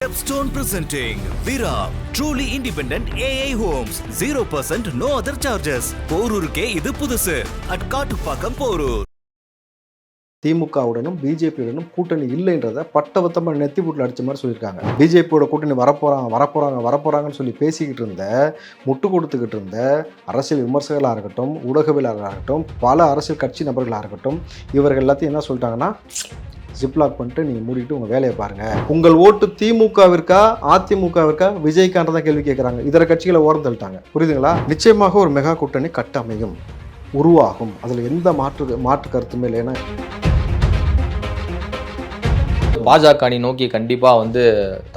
Stepstone presenting Vira, truly independent AI homes, 0% no other charges. போரூருக்கே இது புதுசு. at Kattupakkam Porur. திமுகவுடனும் பிஜேபியுடனும் கூட்டணி இல்லைன்றதை பட்டவத்தமாக நெத்தி போட்டில் அடித்த மாதிரி சொல்லியிருக்காங்க. பிஜேபியோட கூட்டணி வரப்போறாங்கன்னு சொல்லி பேசிக்கிட்டு இருந்த, முட்டு கொடுத்துக்கிட்டு இருந்த அரசியல் விமர்சகர்களாக இருக்கட்டும், ஊடகவியலாளர்களாக இருக்கட்டும், பல அரசியல் கட்சி நபர்களாக இருக்கட்டும், இவர்கள் எல்லாத்தையும் என்ன சொல்லிட்டாங்கன்னா, ஜிப்லாக் பண்ணிட்டு நீங்கள் மூடிட்டு உங்கள் வேலையை பாருங்கள். உங்கள் ஓட்டு திமுகவிற்கா அதிமுகவிற்கா விஜய்க்கான்றதான் கேள்வி கேட்குறாங்க. இதர கட்சிகளை ஓரம் தள்ளிட்டாங்க. புரியுதுங்களா? நிச்சயமாக ஒரு மெகா கூட்டணி கட்டமையும், உருவாகும். அதில் எந்த மாற்று கருத்துமே இல்லை. ஏன்னா பாஜக அணி நோக்கி கண்டிப்பா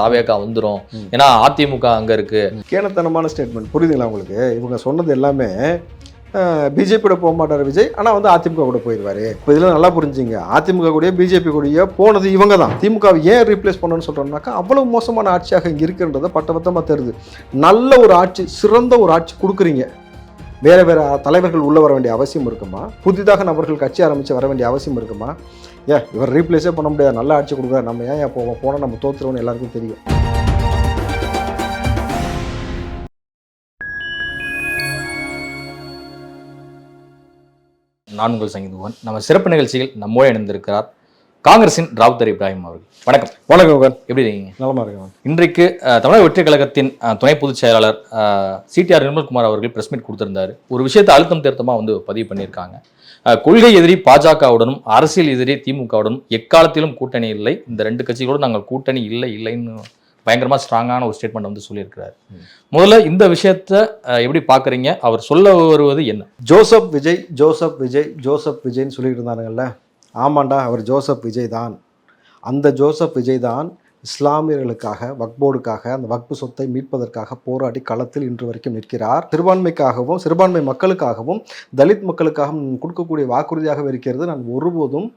தாவேகா வந்துரும், ஏன்னா அதிமுக அங்க இருக்கு. கேனத்தனமான ஸ்டேட்மெண்ட். புரியுதுங்களா உங்களுக்கு? இவங்க சொன்னது எல்லாமே பிஜேபியோட போக மாட்டார் விஜய், ஆனால் அதிமுக கூட போயிடுவாரு. இப்போ இதெல்லாம் நல்லா புரிஞ்சுங்க. அதிமுக கூடயே பிஜேபி கூடயே போனது இவங்க தான். திமுகவை ஏன் ரீப்ளேஸ் பண்ணணும்னு சொல்கிறோம்னாக்கா, அவ்வளவு மோசமான ஆட்சியாக இங்கே இருக்குன்றதை பட்டபத்தமாக தெரியுது. நல்ல ஒரு ஆட்சி, சிறந்த ஒரு ஆட்சி கொடுக்குறீங்க. வேறு தலைவர்கள் உள்ளே வர வேண்டிய அவசியம் இருக்குமா? புதிதாக நபர்கள் கட்சி ஆரம்பித்து வர வேண்டிய அவசியம் இருக்குமா? இவர் ரீப்ளேஸே பண்ண முடியாது, நல்ல ஆட்சி கொடுக்குறாரு, நம்ம ஏன் போனால் நம்ம தோற்றுருவோம்னு எல்லாருக்கும் தெரியும். நான் உங்கள் சங்கீதன். நம்ம சிறப்பு நிகழ்ச்சியில் நம்மோடு இணைந்திருக்கிறார் காங்கிரசின் ராவுத்தர் இப்ராஹிம் அவர்கள். வணக்கம். வணக்கம். எப்படி இருக்கீங்க? நலமா இருக்கேன். இன்றைக்கு தமிழக வெற்றி கழகத்தின் துணை பொதுச் செயலாளர் சிடிஆர் நிர்மல்குமார் அவர்கள் பிரஸ் மீட் கொடுத்திருந்தாரு. ஒரு விஷயத்தை அழுத்தம் திருத்தமா பதிவு பண்ணியிருக்காங்க. கொள்கை எதிரி பாஜகவுடனும் அரசியல் எதிரி திமுகவுடனும் எக்காலத்திலும் கூட்டணி இல்லை, இந்த ரெண்டு கட்சிகளோடு நாங்கள் கூட்டணி இல்லைன்னு பயங்கரமா ஸ்ட்ராங்கான ஒரு ஸ்டேட்மெண்ட் சொல்லியிருக்கிறார். முதல்ல இந்த விஷயத்த எப்படி பாக்குறீங்க? அவர் சொல்ல வருவது என்ன? ஜோசப் விஜய்ன்னு சொல்லிட்டு இருந்தாருங்கல்ல. ஆமாண்டா, அவர் ஜோசப் விஜய் தான். அந்த ஜோசப் விஜய் தான் இஸ்லாமியர்களுக்காக, வக்போர்டுக்காக, அந்த வக்பு சொத்தை மீட்பதற்காக போராடி களத்தில் இன்று வரைக்கும் நிற்கிறார். சிறுபான்மைக்காகவும், சிறுபான்மை மக்களுக்காகவும், தலித் மக்களுக்காகவும் கொடுக்கக்கூடிய வாக்குறுதியாக இருக்கிறது. நான் ஒருபோதும்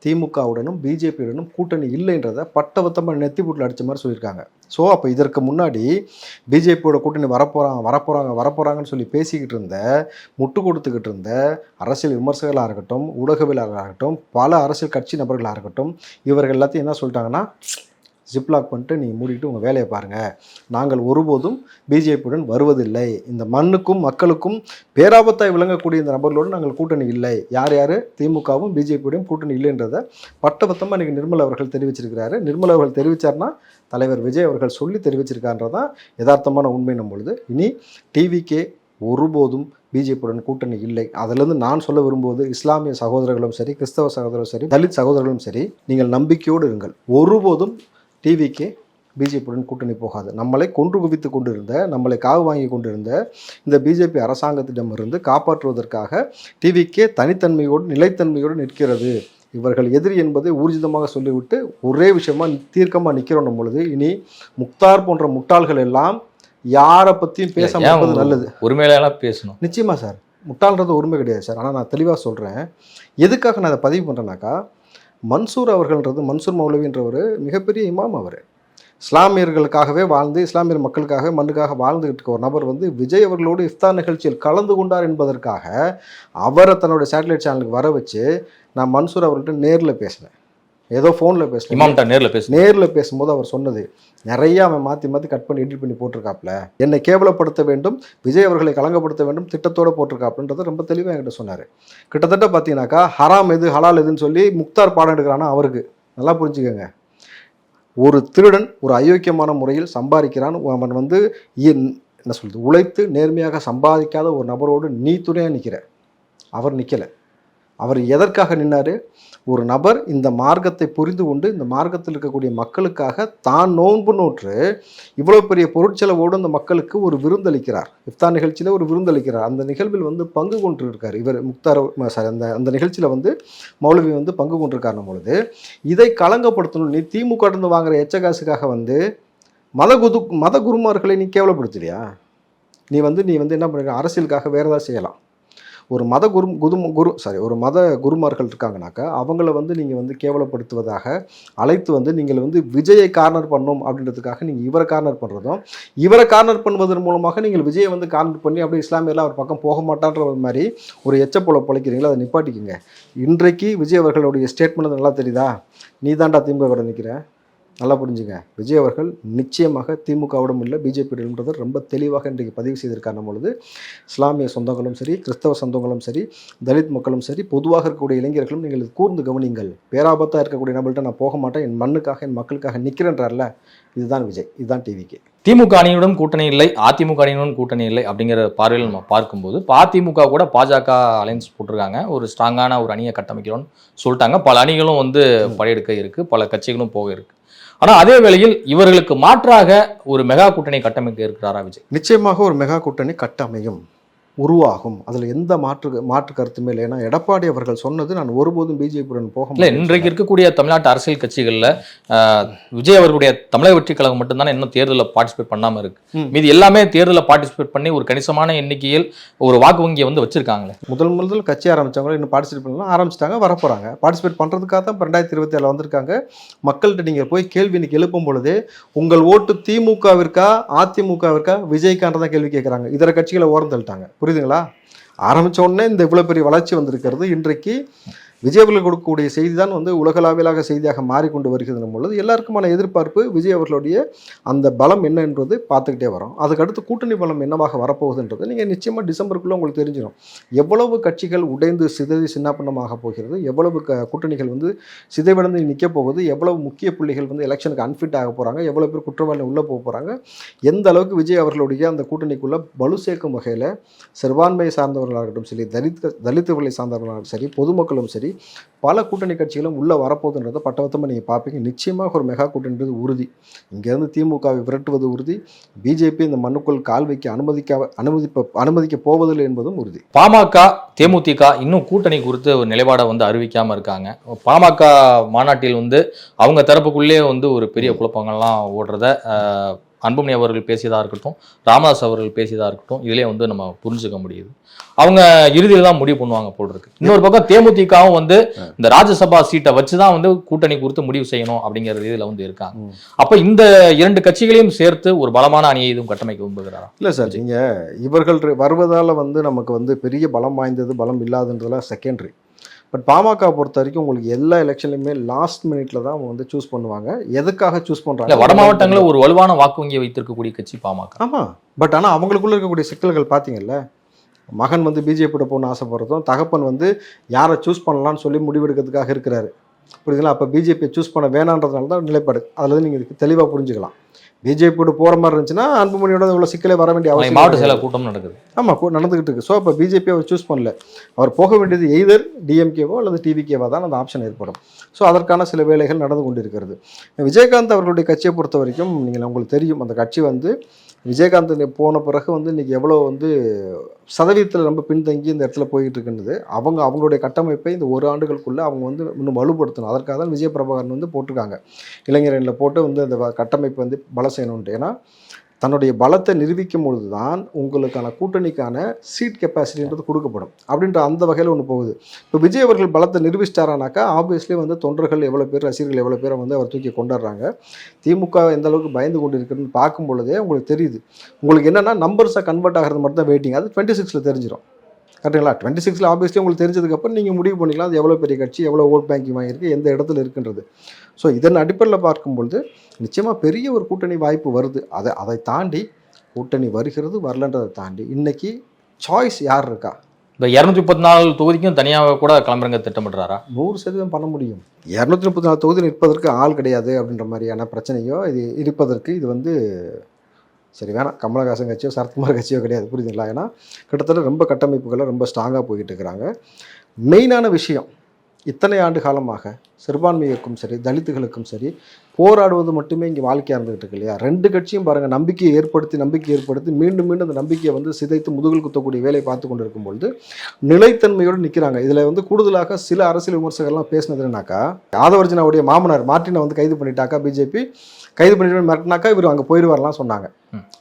திமுகவுடனும் பிஜேபியுடனும் கூட்டணி இல்லைன்றதை பட்டவத்தமாக நெத்தி போட்டில் அடித்த மாதிரி சொல்லியிருக்காங்க. ஸோ அப்போ இதற்கு முன்னாடி பிஜேபியோட கூட்டணி வரப்போறாங்கன்னு சொல்லி பேசிக்கிட்டு இருந்த, முட்டு கொடுத்துக்கிட்டு இருந்த அரசியல் விமர்சகர்களாக இருக்கட்டும், ஊடகவியலாளர்களாக இருக்கட்டும், பல அரசியல் கட்சி நபர்களாக இருக்கட்டும், இவர்கள் எல்லாத்தையும் என்ன சொல்லிட்டாங்கன்னா, ஜிப்லாக் பண்ணிட்டு நீங்கள் மூடிட்டு உங்கள் வேலையை பாருங்கள். நாங்கள் ஒருபோதும் பிஜேபியுடன் வருவதில்லை. இந்த மண்ணுக்கும் மக்களுக்கும் பேராபத்தாய் விளங்கக்கூடிய இந்த நபர்களோடு நாங்கள் கூட்டணி இல்லை. யார் திமுகவும் பிஜேபியுடன் கூட்டணி இல்லைன்றதை பட்டபத்தமாக இன்றைக்கி நிர்மல் அவர்கள் தெரிவிச்சிருக்கிறாரு. நிர்மல் அவர்கள் தெரிவித்தார்னா தலைவர் விஜய் அவர்கள் சொல்லி தெரிவிச்சிருக்கான்றதான் யதார்த்தமான உண்மை. பொழுது இனி டிவிக்கே ஒருபோதும் பிஜேபியுடன் கூட்டணி இல்லை. அதிலிருந்து நான் சொல்ல விரும்புவது, இஸ்லாமிய சகோதரர்களும் சரி, கிறிஸ்தவ சகோதரர்களும் சரி, தலித் சகோதரர்களும் சரி, நீங்கள் நம்பிக்கையோடு இருங்கள். ஒருபோதும் டிவிக்கே பிஜேபியுடன் கூட்டணி போகாது. நம்மளை கொன்று குவித்து கொண்டிருந்த, நம்மளை காவு வாங்கி கொண்டிருந்த இந்த பிஜேபி அரசாங்கத்திடமிருந்து காப்பாற்றுவதற்காக டிவிக்கே தனித்தன்மையோடு, நிலைத்தன்மையோடு நிற்கிறது. இவர்கள் எதிரி என்பதை ஊர்ஜிதமாக சொல்லிவிட்டு ஒரே விஷயமா தீர்க்கமாக நிற்கிறோம் பொழுது, இனி முக்தார் போன்ற முட்டாள்கள் எல்லாம் யாரை பற்றியும் பேச மாட்டது நல்லது. உரிமையிலாம் பேசணும். நிச்சயமா சார், முட்டாள்ன்றது உரிமை கிடையாது சார். ஆனால் நான் தெளிவாக சொல்கிறேன். எதுக்காக நான் அதை பதிவு பண்ணுறேன்னாக்கா, மன்சூர் அவர்கள்ன்றது, மன்சூர் மௌலவின்றவர் மிகப்பெரிய இமாம். அவர் இஸ்லாமியர்களுக்காகவே வாழ்ந்து, இஸ்லாமியர் மக்களுக்காகவே மண்ணுக்காக வாழ்ந்துகிட்டு இருக்க ஒரு நபர் விஜய் அவர்களோடு இஃப்தார் நிகழ்ச்சியில் கலந்து கொண்டார் என்பதற்காக அவரை தன்னுடைய சேட்டலைட் சேனலுக்கு வர வச்சு நான் மன்சூர் அவர்கள்ட்ட நேரில் பேசினேன். ஏதோ ஃபோனில் பேசினேன். நேரில் பேசும்போது அவர் சொன்னது நிறைய அவன் மாற்றி கட் பண்ணி எடிட் பண்ணி போட்டிருக்காப்புல. என்னை கேவலப்படுத்த வேண்டும், விஜய் அவர்களை கலங்கப்படுத்த வேண்டும் திட்டத்தோடு போட்டிருக்காப்புன்றதை ரொம்ப தெளிவாக என்கிட்ட சொன்னார். கிட்டத்தட்ட பார்த்தீங்கன்னாக்கா, ஹராம் எது ஹலால் எதுன்னு சொல்லி முக்தார் பாடம் எடுக்கிறான்னா அவருக்கு நல்லா புரிஞ்சுக்கோங்க. ஒரு திருடன் ஒரு அயோக்கியமான முறையில் சம்பாதிக்கிறான். அவன் என்ன சொல்கிறது, உழைத்து நேர்மையாக சம்பாதிக்காத ஒரு நபரோடு நீ துணையாக நிற்கிற. அவர் நிற்கலை. அவர் எதற்காக நின்னார்? ஒரு நபர் இந்த மார்க்கத்தை புரிந்து கொண்டு இந்த மார்க்கத்தில் இருக்கக்கூடிய மக்களுக்காக தான் நோன்பு நோற்று இவ்வளோ பெரிய பொருட்செலவோடு அந்த மக்களுக்கு ஒரு விருந்தளிக்கிறார். இஃப்தார் நிகழ்ச்சியில் ஒரு விருந்தளிக்கிறார். அந்த நிகழ்வில் பங்கு கொண்டு இருக்கார் இவர். முக்தார் அந்த நிகழ்ச்சியில் மௌலவி பங்கு கொண்டிருக்கார். பொழுது இதை களங்கப்படுத்தணும். நீ திமுக இருந்து வாங்குற எச்ச காசுக்காக மத குருமார்களை நீ கேவலப்படுத்தலையா? நீ என்ன பண்ணுற, அரசியலுக்காக வேறு ஏதாவது செய்யலாம். ஒரு மத குருமார்கள் இருக்காங்கனாக்கா அவங்கள நீங்கள் கேவலப்படுத்துவதாக அழைத்து நீங்கள் விஜயை கார்னர் பண்ணணும் அப்படின்றதுக்காக நீங்கள் இவரை கார்னர் பண்ணுறதும், இவரை கார்னர் பண்ணுவதன் மூலமாக நீங்கள் விஜயை கார்னர் பண்ணி அப்படியே இஸ்லாமியெல்லாம் அவர் பக்கம் போக மாட்டான்ற மாதிரி ஒரு எச்சப்போல பொழைக்கிறீங்களா? அதை நிப்பாட்டிக்குங்க. இன்றைக்கு விஜய் அவர்களுடைய ஸ்டேட்மெண்ட் நல்லா தெரியுதா? நீ தாண்டா திமுக நிற்கிற, நல்லா புரிஞ்சுங்க. விஜய் அவர்கள் நிச்சயமாக திமுகவிடம் இல்லை, பிஜேபியிடம்ன்றதை ரொம்ப தெளிவாக இன்றைக்கு பதிவு செய்திருக்கார். பொழுது இஸ்லாமிய சொந்தங்களும் சரி, கிறிஸ்தவ சொந்தங்களும் சரி, தலித் மக்களும் சரி, பொதுவாக இருக்கக்கூடிய இளைஞர்களும் நீங்கள் இது கூர்ந்து கவனிங்கள். பேராபத்தாக இருக்கக்கூடிய நபர்கிட்ட நான் போக மாட்டேன், என் மண்ணுக்காக என் மக்களுக்காக நிற்கிறேன்றார்ல, இதுதான் விஜய், இதுதான் டிவிக்கு. திமுக அணியுடன் கூட்டணி இல்லை, அதிமுக அணியுடன் கூட்டணி இல்லை அப்படிங்கிற பார்வையில் நம்ம பார்க்கும்போது இப்போ அதிமுக கூட பாஜக அலைன்ஸ் போட்டிருக்காங்க, ஒரு ஸ்ட்ராங்கான ஒரு அணியை கட்டமைக்கிறோம்னு சொல்லிட்டாங்க. பல அணிகளும் வந்து படையெடுக்க இருக்கு, பல கட்சிகளும் போக இருக்கு. ஆனால் அதே வேளையில் இவர்களுக்கு மாற்றாக ஒரு மெகா கூட்டணி கட்டமைக்க இருக்கிறாரா விஜய்? நிச்சயமாக ஒரு மெகா கூட்டணி கட்டமையும், உருவாகும். அதில் எந்த மாற்று கருத்துமே இல்லை. ஏன்னா எடப்பாடி அவர்கள் சொன்னது, நான் ஒருபோதும் பிஜேபியுடன் போக இல்லை. இன்றைக்கு இருக்கக்கூடிய தமிழ்நாட்டு அரசியல் கட்சிகளில் விஜய் அவர்களுடைய தமிழக வெற்றி கழகம் மட்டும்தானே இன்னும் தேர்தலில் பார்ட்டிசிபேட் பண்ணாமல் இருக்கு. மீது எல்லாமே தேர்தலில் பார்ட்டிசிபேட் பண்ணி ஒரு கணிசமான எண்ணிக்கையில் ஒரு வாக்கு வங்கியை வந்து வச்சிருக்காங்களே. முதல் கட்சி ஆரம்பிச்சவங்க இன்னும் பார்ட்டிசிபேட் பண்ணலாம், ஆரம்பிச்சிட்டாங்க, வரப்போறாங்க. பார்ட்டிசிபேட் பண்ணுறதுக்காக தான் 2027 வந்திருக்காங்க. மக்கள்கிட்ட நீங்கள் போய் கேள்வி இன்னைக்கு எழுப்பும் பொழுதே, உங்கள் ஓட்டு திமுகவிற்கா அதிமுகவிற்கா விஜய்க்கான்றதான் கேள்வி கேட்குறாங்க. இதர கட்சிகளை ஓரம் தள்ளிட்டாங்க. புரியுதுங்களா? ஆரம்பித்த உடனே இந்த இவ்வளோ பெரிய வளர்ச்சி வந்திருக்கிறது. இன்றைக்கு விஜய் அவர்கள் கொடுக்கக்கூடிய செய்தி தான் வந்து உலகளாவியலாக செய்தியாக மாறிக்கொண்டு வருகிறது பொழுது எல்லாருக்குமான எதிர்பார்ப்பு விஜய் அவர்களுடைய அந்த பலம் என்ன என்பது பார்த்துக்கிட்டே வரோம். அதுக்கடுத்து கூட்டணி பலம் என்னவாக வரப்போகுதுன்றது நீங்கள் நிச்சயமாக டிசம்பருக்குள்ளே உங்களுக்கு தெரிஞ்சிடும். எவ்வளவு கட்சிகள் உடைந்து சிதறி சின்னாபின்னமாக போகிறது, எவ்வளவு கூட்டணிகள் வந்து சிதைவடைந்து நிற்க போகுது, எவ்வளவு முக்கிய புள்ளிகள் வந்து எலெக்ஷனுக்கு அன்ஃபிட் ஆக போகிறாங்க, எவ்வளோ பேர் குற்றவாளி உள்ளே போக போகிறாங்க, எந்த அளவுக்கு விஜய் அவர்களுடைய அந்த கூட்டணிக்குள்ளே வலு சேர்க்கும் வகையில் சிறுபான்மையை சார்ந்தவர்களாகட்டும் சரி, தலித்துகளை சார்ந்தவர்களாகட்டும் சரி, பொதுமக்களும் சரி, பல கூட்டணி கட்சிகளும் உள்ளே வரப்போகுதுன்றதை பட்டவத்தமாக நீங்கள் பார்ப்பீங்க. நிச்சயமாக ஒரு மெகா கூட்டணின்றது உறுதி. இங்கேருந்து திமுகவை விரட்டுவது உறுதி. பிஜேபி இந்த மண்ணுக்குள் கால் வைக்க அனுமதிக்க போவதில்லை என்பதும் உறுதி. பாமக தேமுதிக இன்னும் கூட்டணி குறித்து ஒரு நிலைப்பாடை வந்து அறிவிக்காமல் இருக்காங்க. பாமக மாநாட்டில் வந்து அவங்க தரப்புக்குள்ளே வந்து ஒரு பெரிய குழப்பங்கள்லாம் ஓடுறத அன்புமணி அவர்கள் பேசியதாக இருக்கட்டும், ராமதாஸ் அவர்கள் பேசியதாக இருக்கட்டும், இதிலே வந்து நம்ம புரிஞ்சுக்க முடியுது. அவங்க இறுதியில் தான் முடிவு பண்ணுவாங்க போல் இருக்கு. இன்னொரு பக்கம் தேமுதிகவும் வந்து இந்த ராஜ்யசபா சீட்டை வச்சுதான் வந்து கூட்டணி குறித்து முடிவு செய்யணும் அப்படிங்கிற ரீதியில் வந்து இருக்காங்க. அப்ப இந்த இரண்டு கட்சிகளையும் சேர்த்து ஒரு பலமான அணியை இதுவும் கட்டமைக்க விரும்புகிறாரா? இல்லை சார், நீங்க இவர்கள் வருவதால் வந்து நமக்கு வந்து பெரிய பலம் வாய்ந்தது பலம் இல்லாததுன்றதுலாம் செகண்டரி. பட் பாமக பொறுத்த வரைக்கும் உங்களுக்கு எல்லா எலெக்ஷன்லையுமே லாஸ்ட் மினிட்ல தான் அவங்க வந்து சூஸ் பண்ணுவாங்க. எதுக்காக சூஸ் பண்றாங்க? வட மாவட்டங்களில் ஒரு வலுவான வாக்கு வங்கியை வைத்திருக்கக்கூடிய கட்சி பாமக. ஆமா, பட் ஆனால் அவங்களுக்குள்ள இருக்கக்கூடிய சிக்கல்கள் பார்த்தீங்கல்ல, மகன் வந்து பிஜேபியோட போகணும்னு ஆசைப்படுறதும், தகப்பன் வந்து யாரை சூஸ் பண்ணலான்னு சொல்லி முடிவெடுக்கிறதுக்காக இருக்கிறாரு. புரியுதுங்களா? அப்போ பிஜேபியை சூஸ் பண்ண வேணான்றதுனால தான் நிலைப்பாடு. அதில் நீங்கள் தெளிவாக புரிஞ்சுக்கலாம். பிஜேபியோட போகிற மாதிரி இருந்துச்சுன்னா அன்புமணியோட இவ்வளோ சிக்கலே வர வேண்டிய அவசியம். மாவட்ட செயலர் கூட்டம் நடக்குது. ஆமாம், நடந்துகிட்டு இருக்கு. ஸோ அப்போ பிஜேபி அவர் சூஸ் பண்ணல. அவர் போக வேண்டியது எய்தர் டிஎம்கேவோ அல்லது டிவிகேவோ தான் அந்த ஆப்ஷன் ஏற்படும். ஸோ அதற்கான சில வேலைகள் நடந்து கொண்டு இருக்கிறது. விஜயகாந்த் அவர்களுடைய கட்சியை பொறுத்த வரைக்கும் நீங்கள் உங்களுக்கு தெரியும், அந்த கட்சி வந்து விஜயகாந்த் போன பிறகு வந்து இன்றைக்கி எவ்வளோ வந்து சதவீதத்தில் ரொம்ப பின்தங்கி இந்த இடத்துல போய்கிட்டு இருக்குன்றது. அவங்களுடைய கட்டமைப்பை இந்த ஒரு ஆண்டுகளுக்குள்ளே அவங்க வந்து இன்னும் வலுப்படுத்தணும். அதற்காக தான் விஜய பிரபாகரன் வந்து போட்டிருக்காங்க, இளைஞரணியில் போட்டு வந்து அந்த கட்டமைப்பை வந்து பலம் செய்யணுன்ட்டு. ஏன்னா தன்னுடைய பலத்தை நிரூபிக்கும் பொழுது தான் உங்களுக்கான கூட்டணிக்கான சீட் கெப்பாசிட்டின்றது கொடுக்கப்படும் அப்படின்ற அந்த வகையில் ஒன்று போகுது. இப்போ விஜய் அவர்கள் பலத்தை நிரூபிச்சிட்டாரானாக்கா ஆப்வியஸ்லி வந்து தொண்டர்கள் எவ்வளோ பேர், ரசிகர்கள் எவ்வளோ பேரை வந்து அவர் தூக்கி கொண்டாடுறாங்க. திமுக எந்த அளவுக்கு பயந்து கொண்டு இருக்குன்னு பார்க்கும் பொழுதே உங்களுக்கு தெரியுது. உங்களுக்கு என்னென்னா நம்பர்ஸை கன்வெர்ட் ஆகிறது மட்டும் தான் வெயிட்டிங். அது 26 தெரிஞ்சிடும். கரெக்டுங்களா? 26 ஆப்வியஸ்லி உங்களுக்கு தெரிஞ்சதுக்கப்புறம் நீங்கள் முடிவு பண்ணிக்கலாம் அது எவ்வளோ பெரிய கட்சி, எவ்வளோ ஓட் பேங்கிங் வாங்கியிருக்கு, எந்த இடத்துல இருக்குன்றது. ஸோ இதன் அடிப்படையில் பார்க்கும்பொழுது நிச்சயமாக பெரிய ஒரு கூட்டணி வாய்ப்பு வருது. அதை தாண்டி கூட்டணி வருகிறது வரலன்றதை தாண்டி இன்றைக்கி சாய்ஸ் யார் இருக்கா? இந்த 234 தொகுதிக்கும் தனியாக கூட கிளம்புறங்க திட்டமிடுறாரா? 100% பண்ண முடியும். 234 தொகுதி நிற்பதற்கு ஆள் கிடையாது அப்படின்ற மாதிரியான பிரச்சனையோ இது இருப்பதற்கு இது வந்து சரி வேணாம். கமலஹாசன் கட்சியோ சரத்குமார் கட்சியோ கிடையாது. புரியுதுங்களா? ஏன்னா கிட்டத்தட்ட ரொம்ப கட்டமைப்புகளை ரொம்ப ஸ்ட்ராங்காக போய்கிட்டு இருக்கிறாங்க. மெயினான விஷயம், இத்தனை ஆண்டு காலமாக சிறுபான்மையுக்கும் சரி தலித்துகளுக்கும் சரி போராடுவது மட்டுமே இங்கே வாழ்க்கையாக இருந்துகிட்டு இருக்கு இல்லையா? ரெண்டு கட்சியும் பாருங்கள் நம்பிக்கையை ஏற்படுத்தி மீண்டும் அந்த நம்பிக்கையை வந்து சிதைத்து முதுகில் குத்தக்கூடிய வேலையை பார்த்து கொண்டு இருக்கும்பொழுது நிலைத்தன்மையோடு நிற்கிறாங்க. இதில் வந்து கூடுதலாக சில அரசியல் விமர்சகர்லாம் பேசினது என்னன்னாக்கா, ஆதவர்ஜனாவுடைய மாமனார் மார்ட்டினை வந்து கைது பண்ணிட்டாக்கா, பிஜேபி கைது பண்ணிட்டு மிரட்டினாக்கா இவர் அங்கே போயிடுவார்லாம் சொன்னாங்க.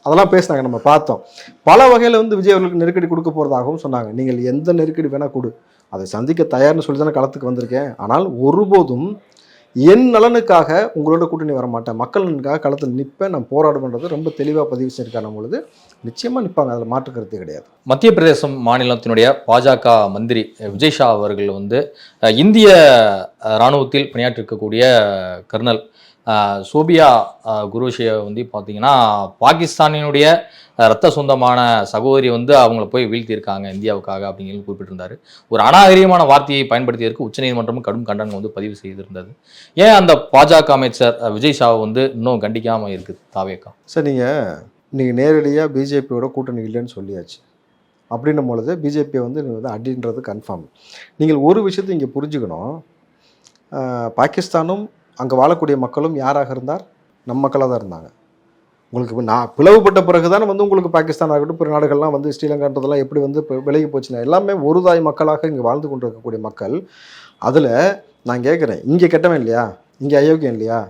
அதெல்லாம் பேசினாங்க, நம்ம பார்த்தோம். பல வகையில் வந்து விஜய் அவர்களுக்கு நெருக்கடி கொடுக்க போகிறதாகவும் சொன்னாங்க. நீங்கள் எந்த நெருக்கடி வேணால் கொடு, அதை சந்திக்க தயார்னு சொல்லி தானே களத்துக்கு வந்திருக்கேன். ஆனால் ஒருபோதும் என் நலனுக்காக உங்களோட கூட்டணி வர மாட்டேன், மக்கள் நலனுக்காக களத்தில் நிற்பேன், நான் போராடுவேன்றது ரொம்ப தெளிவாக பதிவு செய்யிருக்கான பொழுது நிச்சயமாக நிற்பாங்க. அதில் மாற்று கருத்து கிடையாது. மத்திய பிரதேசம் மாநிலத்தினுடைய பாஜக மந்திரி விஜய் ஷா அவர்கள் வந்து இந்திய இராணுவத்தில் பணியாற்றிருக்கக்கூடிய கர்னல் சோபியா குரூஷியை வந்து பார்த்தீங்கன்னா பாகிஸ்தானினுடைய ரத்த சொந்தமான சகோதரி வந்து அவங்கள போய் வீழ்த்தியிருக்காங்க இந்தியாவுக்காக அப்படிங்கிறது குறிப்பிட்டிருந்தாரு. ஒரு அநாகரிகமான வார்த்தையை பயன்படுத்தியதற்கு உச்சநீதிமன்றமும் கடும் கண்டனம் வந்து பதிவு செய்திருந்தது. ஏன் அந்த பாஜக அமைச்சர் விஜய் ஷாவை வந்து இன்னும் கண்டிக்காமல் இருக்குது தாவேகா? சார் நீங்கள் நேரடியாக பிஜேபியோட கூட்டணி இல்லைன்னு சொல்லியாச்சு. அப்படின்னும் பொழுது பிஜேபியை வந்து அடின்றது கன்ஃபார்ம். நீங்கள் ஒரு விஷயத்தை இங்கே புரிஞ்சுக்கணும். பாகிஸ்தானும் அங்கே வாழக்கூடிய மக்களும் யாராக இருந்தார்? நம் மக்களாக தான் இருந்தாங்க. உங்களுக்கு நான் பிளவுபட்ட பிறகு தானே வந்து உங்களுக்கு பாகிஸ்தான் ஆகட்டும் பிற நாடுகள்லாம் வந்து ஸ்ரீலங்கான்றதெல்லாம் எப்படி வந்து விலகி போச்சுன்னா எல்லாமே ஒரு தாய் மக்களாக இங்கே வாழ்ந்து கொண்டு இருக்கக்கூடிய மக்கள். அதில் நான் கேட்குறேன், இங்கே கெட்டவன் இல்லையா, இங்கே அயோக்கியம் இல்லையா,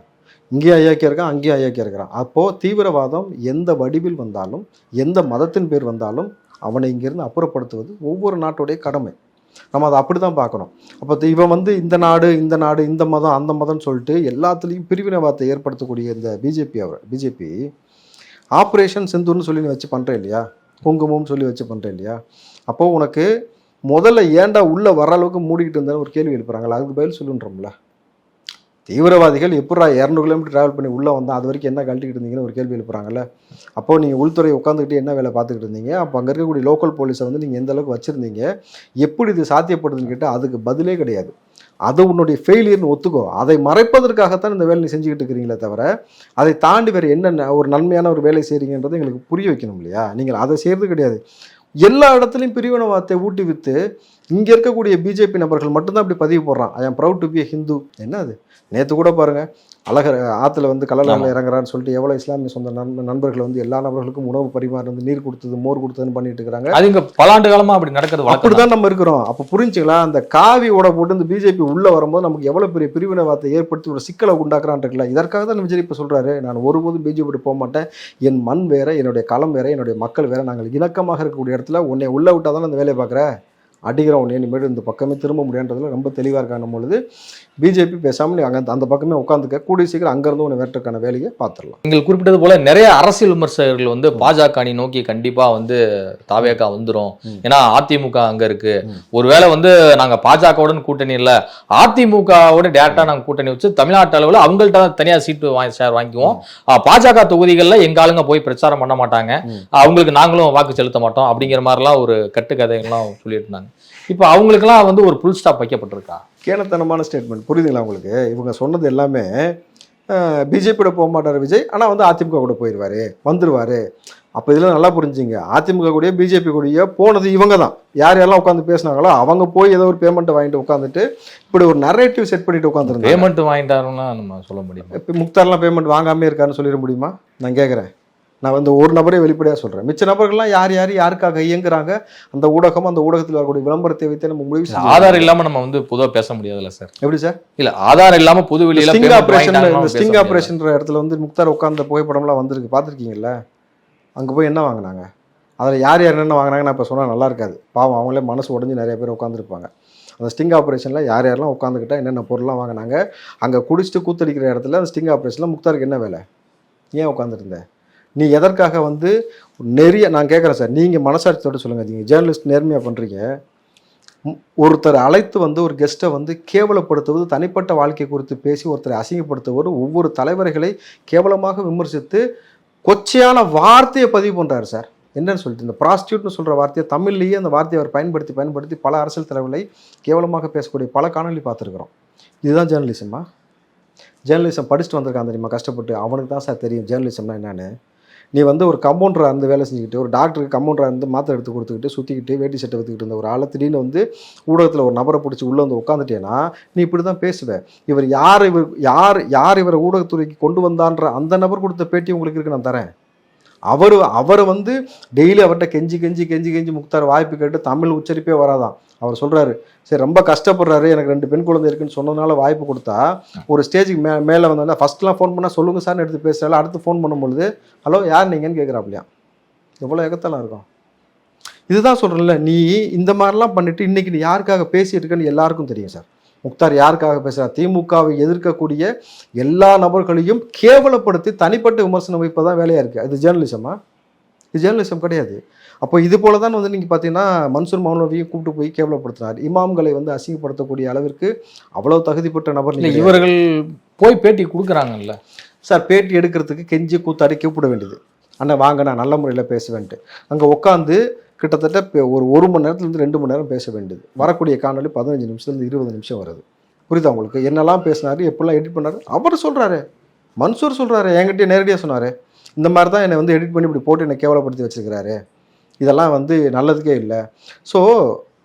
இங்கேயும் அயோக்கியம் இருக்கான், அங்கேயும் அயோக்கியம் இருக்கிறான். அப்போது தீவிரவாதம் எந்த வடிவில் வந்தாலும் எந்த மதத்தின் பேர் வந்தாலும் அவனை இங்கேருந்து அப்புறப்படுத்துவது ஒவ்வொரு நாட்டுடைய கடமை. நம்ம அதை அப்படி தான் பார்க்கணும். அப்போ இவன் வந்து இந்த நாடு இந்த மதம் அந்த மதம்னு சொல்லிட்டு எல்லாத்துலேயும் பிரிவினைவாதத்தை ஏற்படுத்தக்கூடிய இந்த பிஜேபி ஆப்ரேஷன் சிந்துன்னு சொல்லி வச்சு பண்ணுறேன் இல்லையா, குங்குமம்னு சொல்லி வச்சு பண்ணுறேன் இல்லையா. அப்போது உனக்கு முதல்ல ஏன்டா உள்ளே வர அளவுக்கு மூடிக்கிட்டு இருந்தாலும் ஒரு கேள்வி எழுப்புறாங்களா, அதுக்கு பதில் சொல்லுன்றோம்ல. தீவிரவாதிகள் எப்படா 200 கிலோமீட்டர் ட்ராவல் பண்ணி உள்ளே வந்தால் அது வரைக்கும் என்ன கழட்டிக்கிட்டு இருந்தீங்கன்னு ஒரு கேள்வி எழுப்புறாங்கல்ல. அப்போது நீங்கள் உள்துறை உட்காந்துக்கிட்டு என்ன வேலை பார்த்துக்கிட்டு இருந்தீங்க, அப்போ அங்கே இருக்கக்கூடிய லோக்கல் போலீஸை வந்து நீங்கள் எந்த அளவுக்கு வச்சுருந்தீங்க, எப்படி இது சாத்தியப்படுதுன்னு கேட்டால் அதுக்கு பதிலே கிடையாது. அது உன்னுடைய ஃபெயிலியர்னு ஒத்துக்கோ. அதை மறைப்பதற்காகத்தான் இந்த வேலை செஞ்சுக்கிட்டு இருக்கிறீங்களே தவிர அதை தாண்டி வேறு என்ன ஒரு நன்மையான ஒரு வேலை செய்கிறீங்கன்றதை எங்களுக்கு புரிய வைக்கணும் இல்லையா. நீங்கள் அதை செய்கிறது கிடையாது. எல்லா இடத்துலையும் பிரிவினைவாதத்தை ஊட்டி வித்து இங்கே இருக்கக்கூடிய பிஜேபி நபர்கள் மட்டும்தான் அப்படி பதிவு போடுறான். ஐ ஆம் ப்ரவுட் டு பி ஹிந்து. என்ன அது, நேற்று கூட பாருங்கள், அழகர் ஆற்றுல வந்து கல்லறையில் இறங்குறான்னு சொல்லிட்டு எவ்வளோ இஸ்லாமிய சொந்த நண்பர்கள் வந்து எல்லா நபர்களுக்கும் உணவு பரிமாறது, நீர் கொடுத்தது, மோர் கொடுத்ததுன்னு பண்ணிட்டு இருக்கிறாங்க. அது இங்கே பல ஆண்டு காலமாக அப்படி நடக்கிறது. அப்படிதான் நம்ம இருக்கிறோம். அப்போ புரிஞ்சுக்கலாம், அந்த காவி ஓட போட்டு இந்த பிஜேபி உள்ளே வரும்போது நமக்கு எவ்வளோ பெரிய பிரிவினைவாதத்தை ஏற்படுத்தி ஒரு சிக்கலை உண்டாக்குறான்ருக்குல்ல. இதற்காக தான் விஜய் இப்போ சொல்கிறாரு, நான் ஒருபோதும் பிஜேபி போக மாட்டேன், என் மண் வேற, என்னுடைய களம் வேற, என்னுடைய மக்கள் வேற, நாங்கள் இணக்கமாக இருக்கக்கூடிய இடத்துல உன்னை உள்ளே விட்டால் தானே அந்த வேலையை பார்க்குற, அடிக்கிறோம் உடனே இனிமேல் இந்த பக்கமே திரும்ப முடியான்றதுல ரொம்ப தெளிவாக இருக்கான பொழுது பிஜேபி பேசாமல் அங்கே அந்த பக்கமே உட்காந்துக்க, கூடிய சீக்கிரம் அங்கேருந்து ஒன்று வேட்டுக்கான வேலையை பார்த்துடலாம். நீங்கள் குறிப்பிட்டது போல நிறைய அரசியல் விமர்சகர்கள் வந்து பாஜக அணி நோக்கி கண்டிப்பாக வந்து தாவேகா வந்துடும், ஏன்னா அதிமுக அங்கே இருக்கு, ஒருவேளை வந்து நாங்கள் பாஜகவுடன் கூட்டணி இல்லை அதிமுகவோட டேரக்டாக நாங்கள் கூட்டணி வச்சு தமிழ்நாட்டு அளவில் அவங்கள்ட்ட தனியாக சீட்டு ஷேர் வாங்கிக்குவோம், பாஜக தொகுதிகளில் எங்கள் ஆளுங்க போய் பிரச்சாரம் பண்ண மாட்டாங்க, அவங்களுக்கு நாங்களும் வாக்கு செலுத்த மாட்டோம் அப்படிங்கிற மாதிரிலாம் ஒரு கட்டுக்கதைகள்லாம் சொல்லிட்டு இருந்தாங்க. இப்போ அவங்களுக்குலாம் வந்து ஒரு புல் ஸ்டாப் வைக்கப்பட்டிருக்கா? கேனத்தனமான ஸ்டேட்மெண்ட். புரியுதுங்களா உங்களுக்கு? இவங்க சொன்னது எல்லாமே பிஜேபியோட போக மாட்டார் விஜய், ஆனால் வந்து அதிமுக கூட போயிடுவார், வந்துடுவார். அப்போ இதெல்லாம் நல்லா புரிஞ்சுங்க, அதிமுக கூடயே பிஜேபி கூடயே போனது இவங்க தான். யார் யாரெல்லாம் உட்காந்து பேசினாங்களோ அவங்க போய் ஏதோ ஒரு பேமெண்ட் வாங்கிட்டு உட்காந்துட்டு இப்படி ஒரு நரேட்டிவ் செட் பண்ணிட்டு உட்காந்துருந்தாங்க. பேமெண்ட் வாங்கிட்டாருன்னா நம்ம சொல்ல முடியும். இப்போ முக்தார்லாம் பேமெண்ட் வாங்காமே இருக்காருன்னு சொல்லிட முடியுமா? நான் கேட்குறேன். நான் வந்து ஒரு நபரே வெளிப்படையாக சொல்கிறேன். மிச்ச நபர்கள்லாம் யாருக்காக இயங்குறாங்க, அந்த ஊடகம் அந்த ஊடகத்தில் வரக்கூடிய விளம்பரத்தை வைத்து நம்ம முடிவு செய்யணும். ஆதாரம் இல்லாமல் நம்ம வந்து பொதுவாக பேச முடியாதுல்ல சார். எப்படி சார்? இல்லை, ஆதாரம் இல்லாமல் பொது வெளியில் ஸ்டிங் ஆப்ரேஷன் இடத்துல வந்து முக்தார் உட்கார்ந்த புகைப்படம்லாம் வந்திருக்கு, பார்த்துருக்கீங்கல்ல? அங்கே போய் என்ன வாங்கினாங்க, அதில் யார் என்னென்ன வாங்கினாங்க நான் இப்போ சொன்னால் நல்லா இருக்காது. பாவம், அவங்களே மனசு உடஞ்சி நிறைய பேர் உட்காந்துருப்பாங்க. அந்த ஸ்டிங் ஆப்ரேஷனில் யாரெல்லாம் உட்காந்துக்கிட்டா என்னென்ன பொருள்லாம் வாங்கினாங்க, அங்கே குடிச்சிட்டு கூத்தடிக்கிற இடத்துல அந்த ஸ்டிங் ஆப்ரேஷனில் முக்தாருக்கு என்ன வேலை, ஏன் உட்காந்துருந்தேன் நீ, எதற்காக வந்து நிறைய நான் கேட்குறேன் சார், நீங்கள் மனசாட்சியோடு சொல்லுங்கள். நீங்கள் ஜேர்னலிஸ்ட் நேர்மையாக பண்ணுறீங்க. ஒருத்தர் அழைத்து வந்து ஒரு கெஸ்ட்டை வந்து கேவலப்படுத்துவது, தனிப்பட்ட வாழ்க்கை குறித்து பேசி ஒருத்தரை அசிங்கப்படுத்துவது, ஒவ்வொரு தலைவர்களை கேவலமாக விமர்சித்து கொச்சையான வார்த்தையை பதிவு பண்ணுறாரு சார். என்னன்னு சொல்லிட்டு இந்த ப்ராஸ்டியூட்னு சொல்கிற வார்த்தையை தமிழ்லேயே அந்த வார்த்தையை அவர் பயன்படுத்தி பல அரசியல் தலைவர்களை கேவலமாக பேசக்கூடிய பல காணொலி பார்த்துருக்குறோம். இதுதான் ஜேர்னலிசமா? ஜேர்னலிசம் படிச்சுட்டு வந்திருக்கான் தெரியுமா கஷ்டப்பட்டு, அவனுக்கு தான் சார் தெரியும் ஜேர்னலிசம்னா என்னென்னு. நீ வந்து ஒரு கம்பவுண்டராக இருந்து வேலை செஞ்சுக்கிட்டு, ஒரு டாக்டருக்கு கம்பவுண்டராக இருந்து மாத்திரை எடுத்து கொடுத்துக்கிட்டு சுற்றிக்கிட்டு வேட்டி சட்டை எடுத்துக்கிட்டு இருந்த ஒரு ஆளை திடீர்னு வந்து ஊடகத்தில் ஒரு நபரை பிடிச்சி உள்ளே வந்து உட்காந்துட்டேன்னா நீ இப்படி தான் பேசுவேன். இவர் யார் இவரை ஊடகத்துறைக்கு கொண்டு வந்தான்ற அந்த நபர் கொடுத்த பேட்டி உங்களுக்கு இருக்கு, நான் தரேன். அவர் வந்து டெய்லி அவர்கிட்ட கெஞ்சி முக்தார் வாய்ப்பு கேட்டு தமிழ் உச்சரிப்பே வராதான். அவர் சொல்கிறாரு, சரி ரொம்ப கஷ்டப்படுறாரு, எனக்கு 2 பெண் குழந்தை இருக்குன்னு சொன்னதுனால வாய்ப்பு கொடுத்தா ஒரு ஸ்டேஜுக்கு மேலே வந்தோன்னா ஃபஸ்ட்லாம் ஃபோன் பண்ணால் சொல்லுங்கள் சார்னு எடுத்து பேசுகிறாள், அடுத்து ஃபோன் பண்ணும்பொழுது ஹலோ யார் நீங்கன்னு கேட்குறாப்லையா. எவ்வளோ எகத்தெல்லாம் இருக்கும். இதுதான் சொல்கிறேன்ல, நீ இந்த மாதிரிலாம் பண்ணிவிட்டு இன்றைக்கி நீ யாருக்காக பேசிகிட்டு இருக்கன்னு எல்லாருக்கும் தெரியும் சார். முக்தார் யாருக்காக பேசுகிறார்? திமுகவை எதிர்க்கக்கூடிய எல்லா நபர்களையும் கேவலப்படுத்தி தனிப்பட்ட விமர்சனம் வைப்பதான் வேலையாக இருக்குது. அது ஜேர்னலிசமா? இது ஜேர்னலிசம் கிடையாது. அப்போ இது போல தான் வந்து நீங்கள் பார்த்தீங்கன்னா மன்சூர் மௌலவியும் கூப்பிட்டு போய் கேவலப்படுத்தினார். இமாம்களை வந்து அசிங்கப்படுத்தக்கூடிய அளவிற்கு அவ்வளோ தகுதிப்பட்ட நபர். இவர்கள் போய் பேட்டி கொடுக்குறாங்கல்ல சார். பேட்டி எடுக்கிறதுக்கு கெஞ்சி கூத்தாடி கூப்பிட வேண்டியது, அண்ணன் வாங்க நான் நல்ல முறையில் பேசுவேன்ட்டு. அங்கே உட்காந்து கிட்டத்தட்ட ஒரு மணி நேரத்துலேருந்து 2 மணி நேரம் பேச வேண்டியது. வரக்கூடிய காணொலி 15 நிமிஷத்துலேருந்து 20 நிமிஷம் வருது. புரியுதா உங்களுக்கு? என்னெல்லாம் பேசினாரு, எப்படிலாம் எடிட் பண்ணாரு அவர் சொல்கிறாரு. மன்சூர் சொல்கிறாரு, என்கிட்ட நேரடியாக சொன்னார், இந்த மாதிரி தான் என்னை வந்து எடிட் பண்ணி இப்படி போட்டு என்னை கேவலப்படுத்தி வச்சிருக்கிறாரு, இதெல்லாம் வந்து நல்லதுக்கே இல்லை. ஸோ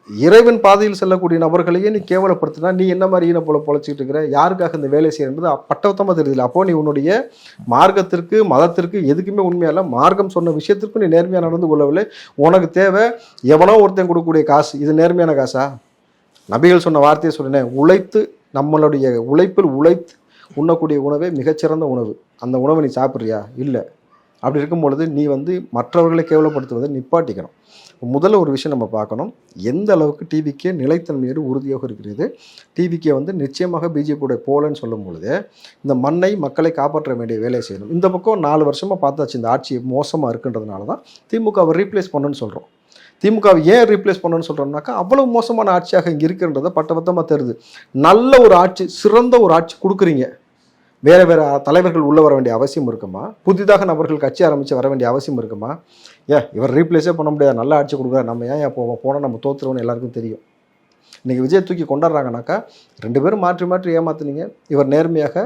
இறைவன் பாதையில் செல்லக்கூடிய நபர்களையே நீ கேவலப்படுத்தினா நீ என்ன மாதிரி ஈன போல பொழைச்சிட்டு இருக்கிற, யாருக்காக இந்த வேலை செய்யறது பட்டவத்தமாக தெரியுது. அப்போ நீ உன்னுடைய மார்க்கத்திற்கு மதத்திற்கு எதுக்குமே உண்மையால மார்க்கம் சொன்ன விஷயத்திற்கும் நீ நேர்மையாக நடந்து கொள்ளவில்லை. உனக்கு தேவை எவனோ ஒருத்தன் கொடுக்கக்கூடிய காசு, இது நேர்மையான காசா? நபிகள் சொன்ன வார்த்தையை சொல்லினேன், உழைத்து நம்மளுடைய உழைப்பில் உழைத்து உண்ணக்கூடிய உணவே மிகச்சிறந்த உணவு. அந்த உணவை நீ சாப்பிட்றியா? இல்லை. அப்படி இருக்கும் பொழுது நீ வந்து மற்றவர்களை கேவலப்படுத்துவதை நிப்பாட்டிக்கணும். முதல்ல ஒரு விஷயம் நம்ம பார்க்கணும், எந்த அளவுக்கு டிவிக்கே நிலைத்தன்மையோடு உறுதியாக இருக்கிறது. டிவிக்கே வந்து நிச்சயமாக பிஜேபியோட போலன்னு சொல்லும் பொழுது இந்த மண்ணை மக்களை காப்பாற்ற வேண்டிய வேலையை செய்யணும். இந்த பக்கம் 4 வருஷமாக பார்த்தாச்சு இந்த ஆட்சி மோசமாக இருக்குன்றதுனால தான் திமுகவை ரீப்ளேஸ் பண்ணணும்னு சொல்கிறோம். திமுகவை ஏன் ரீப்ளேஸ் பண்ணணும்னு சொல்கிறோம்னாக்கா அவ்வளோ மோசமான ஆட்சியாக இங்கே இருக்குன்றதை பட்டவத்தமாக தெரியுது. நல்ல ஒரு ஆட்சி, சிறந்த ஒரு ஆட்சி கொடுக்குறீங்க, வேறு வேறு தலைவர்கள் உள்ளே வர வேண்டிய அவசியம் இருக்குமா? புதிதாக நபர்கள் கட்சி ஆரம்பித்து வர வேண்டிய அவசியம் இருக்குமா? இவர் ரீப்ளேஸே பண்ண முடியாது, நல்ல ஆட்சி கொடுக்குறாரு, நம்ம ஏன் போனால் நம்ம தோற்றுருவோன்னு எல்லாருக்கும் தெரியும். இன்றைக்கி விஜய் தூக்கி கொண்டாடுறாங்கனாக்கா 2 பேரும் மாற்றி மாற்றி ஏமாத்துனீங்க. இவர் நேர்மையாக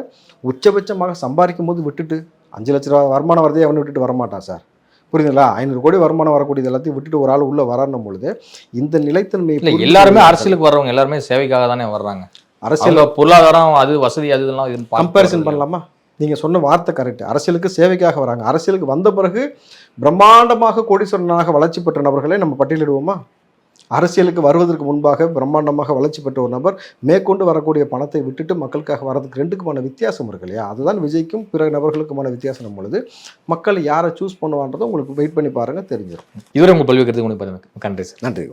உச்சபட்சமாக சம்பாதிக்கும் போது விட்டுட்டு 5 லட்ச ரூபா வருமானம் வரதே அவனை விட்டுட்டு வரமாட்டான் சார். புரியுதுங்களா? 500 கோடி வருமானம் வரக்கூடியது எல்லாத்தையும் விட்டுட்டு ஒரு ஆள் உள்ளே வரணும் பொழுது இந்த நிலைத்தன்மை எல்லாருமே அரசியலுக்கு வர்றவங்க எல்லாருமே சேவைக்காக தானே வர்றாங்க. அரசியல் பொருளாதாரம் அது வசதி அது இதெல்லாம் கம்பேரிசன் பண்ணலாமா? நீங்கள் சொன்ன வார்த்தை கரெக்ட். அரசியலுக்கு சேவைக்காக வராங்க. அரசியலுக்கு வந்த பிறகு பிரம்மாண்டமாக கோடீஸ்வரனாக வளர்ச்சி பெற்ற நபர்களை நம்ம பட்டியலிடுவோமா? அரசியலுக்கு வருவதற்கு முன்பாக பிரம்மாண்டமாக வளர்ச்சி பெற்ற ஒரு நபர் மேற்கொண்டு வரக்கூடிய பணத்தை விட்டுட்டு மக்களுக்காக வரதுக்கு 2க்குமான வித்தியாசம் இருக்கு இல்லையா? அதுதான் விஜய்க்கும் பிற நபர்களுக்குமான வித்தியாசம் பொழுது மக்கள் யாரை சூஸ் பண்ணுவான்றதை உங்களுக்கு வெயிட் பண்ணி பாருங்கள், தெரிஞ்சிடும். இதுவரை உங்கள் பல்வேறு கருத்து நன்றி சார். நன்றி.